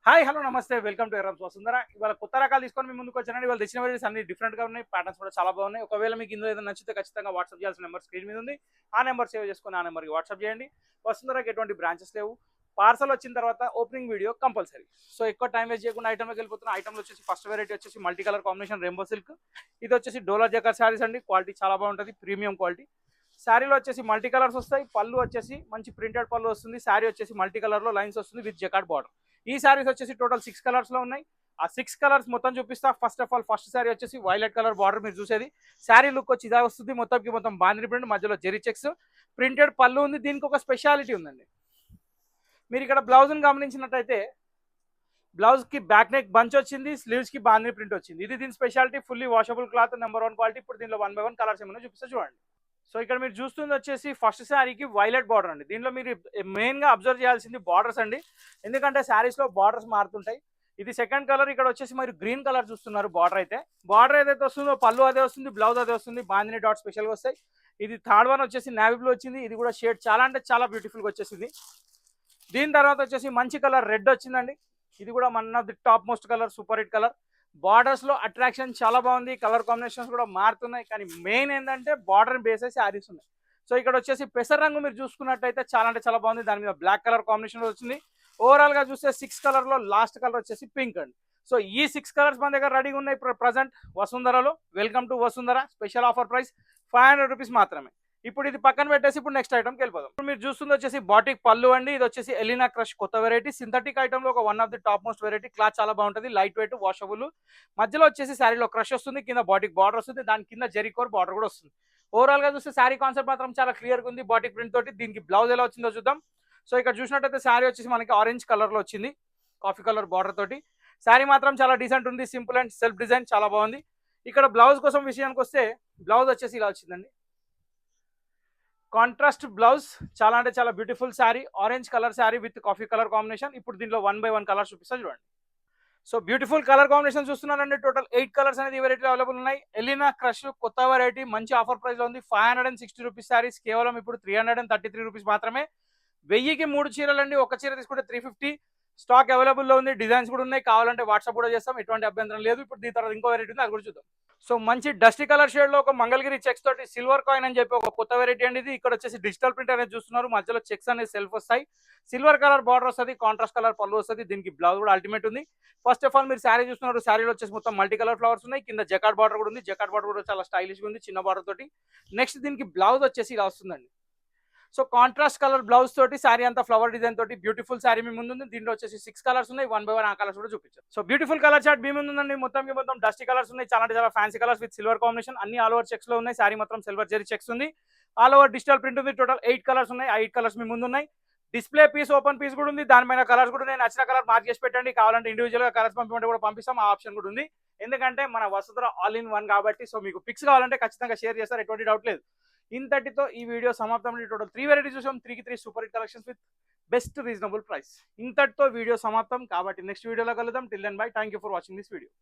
Hi hello నమస్తే welcome to Errams Vasundhara. ఇవాళ కొత్త రకాలు తీసుకొని మీ ముందుకు వచ్చానండి. ఇవాళ తెచ్చిన వెరైటీస్ అన్ని డిఫరెంట్గా ఉన్నాయి. ప్యాటర్న్స్ కూడా చాలా బాగున్నాయి. ఒకవేళ మీకు ఇందులో ఏదైనా నచ్చితే ఖచ్చితంగా వాట్సాప్ చేయాల్సిన నెంబర్ స్క్రీన్ మీద ఉంది. ఆ నెంబర్ సేవ్ చేసుకొని ఆ నెంబర్కి వాట్సాప్ చేయండి. వసుంధరకి ఎటువంటి బ్రాంచెస్ లేవు. పార్సల్ వచ్చిన తర్వాత ఓపెనింగ్ వీడియో కంపల్సరీ. సో ఎక్కువ టైం వేస్ట్ చేయకుండా ఐటమ్లోకి వెళ్ళిపోతున్న. ఐటమ్లో వచ్చేసి ఫస్ట్ వెరైటీ వచ్చేసి multi colour combination rainbow silk. ఇది వచ్చేసి డోలా జకార్ శారీస్ అండి. క్వాలిటీ చాలా బాగుంటుంది, ప్రీమియం క్వాలిటీ. శారీలో వచ్చేసి మల్టీ కలర్స్ వస్తాయి. పళ్ళు వచ్చేసి మంచి ప్రింటెడ్ పళ్ళు వస్తుంది. శారీ వచ్చేసి మల్టీ కలర్లో లైన్స్ వస్తుంది విత్ జకార్డ్ బార్డర్. ఈ శారీస్ వచ్చేసి టోటల్ 6 కలర్స్లో ఉన్నాయి. ఆ 6 కలర్స్ మొత్తం చూపిస్తా. First of all first sari వచ్చేసి వైలెట్ కలర్ బార్డర్ మీరు చూసేది. శారీ లుక్ వచ్చి ఇదా వస్తుంది. మొత్తం బాందిని ప్రింట్, మధ్యలో జెరీ చెక్స్, ప్రింటెడ్ పళ్ళు ఉంది. దీనికి ఒక స్పెషాలిటీ ఉందండి. మీరు ఇక్కడ బ్లౌజ్ని గమనించినట్టయితే బ్లౌజ్కి బ్యాక్ నెక్ బంచ్ వచ్చింది, స్లీవ్స్కి బాందిని ప్రింట్ వచ్చింది. ఇది దీని speciality. Fully washable cloth, number 1 quality. ఇప్పుడు దీనిలో 1 by 1 కలర్స్ ఏమైనా చూపిస్తా చూడండి. సో ఇక్కడ మీరు చూస్తుంది వచ్చేసి ఫస్ట్ శారీకి వైలెట్ బార్డర్ అండి. దీనిలో మీరు మెయిన్గా అబ్జర్వ్ చేయాల్సింది బార్డర్స్ అండి. ఎందుకంటే శారీస్లో బార్డర్స్ మారుతుంటాయి. ఇది సెకండ్ కలర్. ఇక్కడ వచ్చేసి మీరు గ్రీన్ కలర్ చూస్తున్నారు. బార్డర్ ఏదైతే వస్తుందో పళ్ళు అదే వస్తుంది, బ్లౌజ్ అదే వస్తుంది. బాందిని డాట్ స్పెషల్గా వస్తాయి. ఇది థర్డ్ వన్ వచ్చేసి నేవీ బ్లూ వచ్చింది. ఇది కూడా షేడ్ చాలా అంటే చాలా బ్యూటిఫుల్గా వచ్చేసింది. దీని తర్వాత వచ్చేసి మంచి కలర్ రెడ్ వచ్చిందండి. ఇది కూడా one of the top most colour, super hit colour. బార్డర్స్లో అట్రాక్షన్ చాలా బాగుంది. కలర్ కాంబినేషన్స్ కూడా మారుతున్నాయి. కానీ మెయిన్ ఏంటంటే బార్డర్ బేస్ అయితే శారీస్ ఉన్నాయి. సో ఇక్కడ వచ్చేసి పెసర రంగు మీరు చూసుకున్నట్టయితే చాలా అంటే చాలా బాగుంది. దాని మీద బ్లాక్ కలర్ కాంబినేషన్ వచ్చింది. ఓవరాల్గా చూస్తే 6 కలర్లో లాస్ట్ కలర్ వచ్చేసి పింక్ అండి. సో ఈ 6 కలర్స్ మన దగ్గర రెడీగా ఉన్నాయి ప్రజెంట్ వసుంధరలో. Welcome to Vasundhara. Special offer price 500 rupees మాత్రమే. ఇప్పుడు ఇది పక్కన పెట్టేసి ఇప్పుడు నెక్స్ట్ ఐటమ్కి వెళ్ళిపోదాం. ఇప్పుడు మీరు చూస్తుంది వచ్చేసి బాటిక్ పళ్ళు అండి. ఇది వచ్చేసి ఎలినా క్రష్ కొత్త వెరైటీ. సింథటిక్ ఐటమ్లో ఒక one of the top most variety. Cloth చాలా బాగుంటుంది, లైట్ వెయిట్, వాషబుల్. మధ్యలో వచ్చేసి శారీలో క్రష్ వస్తుంది, కింద బాటిక్ బార్డర్ వస్తుంది, దాని కింద జెరికోర్ బార్డర్ కూడా వస్తుంది. ఓవరాల్గా చూస్తే శారీ కాన్సెప్ట్ మాత్రం చాలా క్లియర్గా ఉంది. బాటిక్ ప్రింట్ తోటి. దీనికి బ్లౌజ్ ఎలా వచ్చిందో చూద్దాం. సో ఇక్కడ చూసినట్టయితే శారీ వచ్చేసి మనకి ఆరెంజ్ కలర్లో వచ్చింది, కాఫీ కలర్ బార్డర్ తోటి. శారీ మాత్రం చాలా డీసెంట్ ఉంది. సింపుల్ అండ్ సెల్ఫ్ డిజైన్ చాలా బాగుంది. ఇక్కడ బ్లౌజ్ కోసం విషయానికి వస్తే బ్లౌజ్ వచ్చేసి ఇలా వచ్చిందండి. కాంట్రాస్ట్ బ్లౌజ్, చాలా అంటే చాలా beautiful sari. Orange colour sari with coffee colour combination. ఇప్పుడు దీనిలో 1 by 1 కలర్ చూపిస్తా చూడండి. సో బ్యూటిఫుల్ కలర్ కాంబినేషన్ చూస్తున్నారండి. టోటల్ 8 కలర్స్ అనేది ఈ వెరైటీలో అవైలబుల్ ఉన్నాయి. ఎలినా క్రష్ కొత్త వెరైటీ మంచి ఆఫర్ ప్రైస్ లో ఉంది. 560 రూపీస్ శారీస్ కేవలం ఇప్పుడు 333 రూపీస్ మాత్రమే. 1000కి 3 చీరలు అండి. ఒక చీర తీసుకుంటే 350. స్టాక్ అవైలబుల్లో ఉంది. డిజైన్స్ కూడా ఉన్నాయి. కావాలంటే వాట్సాప్ కూడా చేస్తాం, ఎటువంటి అభ్యంతరం లేదు. ఇప్పుడు దీని తర్వాత ఇంకో వెరైటీ ఉంది, అది కూడా చూద్దాం. సో మంచి డస్టీ కలర్ షేడ్ లో ఒక మంగళగిరి చెక్స్ తోటి సిల్వర్ కాయిన్ అని చెప్పి ఒక కొత్త వెరైటీ అండి ఇది. ఇక్కడ వచ్చేసి డిజిటల్ ప్రింట్ అనేది చూస్తున్నారు. మధ్యలో చెక్స్ అనేది సెల్ఫ్ వస్తాయి. సిల్వర్ కలర్ బార్డర్ వస్తుంది, కాంట్రాస్ట్ కలర్ పళ్ళు వస్తుంది. దీనికి బ్లౌజ్ కూడా అల్టిమేట్ ఉంది. ఫస్ట్ ఆఫ్ ఆల్ మీరు శారీ చూస్తున్నారు. శారీలో వచ్చేసి మొత్తం మల్టీ కలర్ ఫ్లవర్స్ ఉన్నాయి. కింద జకార్డ్ బార్డర్ కూడా ఉంది. జకార్డ్ బార్డర్ కూడా చాలా స్టైలిష్ ఉంది, చిన్న బార్డర్ తోటి. నెక్స్ట్ దీనికి బ్లౌజ్ వచ్చేసి ఇలా వస్తుందండి. సో కాంట్రాస్ట్ కలర్ బ్లౌజ్ తోటి శారీ అంతా ఫ్లవర్ డిజైన్ తోటి బ్యూటిఫుల్ శారీ మీ ముందు ఉంది. దీంట్లో వచ్చేసి 6 కలర్స్ ఉన్నాయి. 1 by 1 ఆ కలర్స్ కూడా చూపించారు. సో బ్యూటిఫుల్ కలర్ చార్ట్ మీ ముందు ఉందండి. మొత్తం డస్టీ కలర్స్ ఉన్నాయి. చాలా fancy colours with silver combination. అన్ని ఆల్ ఓవర్ చెక్స్ లో ఉన్నాయి. శారీ మొత్తం సిల్వర్ జెరీ చెక్స్ ఉంది. ఆల్ ఓవర్ డిజిటల్ ప్రింట్ ఉంది. టోటల్ 8 కలర్స్ ఉన్నాయి. 8 కలర్స్ మీ ముందు ఉన్నాయి. డిస్ప్లే పీస్, ఓపెన్ పీస్ కూడా ఉంది. దానిపైన కలర్స్ కూడా ఉన్నాయి. నచ్చిన కలర్ మార్క్ చేసి పెట్టండి. కావాలంటే ఇండివిజువల్ గా కలర్స్ పంపించమంటే కూడా పంపిస్తాం. ఆ ఆప్షన్ కూడా ఉంది. ఎందుకంటే మన వసుంధర ఆల్ ఇన్ వన్ కాబట్టి. సో మీకు పిక్స్ కావాలంటే ఖచ్చితంగా షేర్ చేస్తారు, ఎటువంటి డౌట్ లేదు. ఇంతటితో ఈ వీడియో సమాప్తం. టోటల్ 3 వెరైటీస్ చూసాం. 3కి 3 super hit collections with best reasonable price. ఇంతటితో వీడియో సమాప్తం కాబట్టి నెక్స్ట్ వీడియోలో కలుద్దాం. Till then bye. Thank you for watching this video.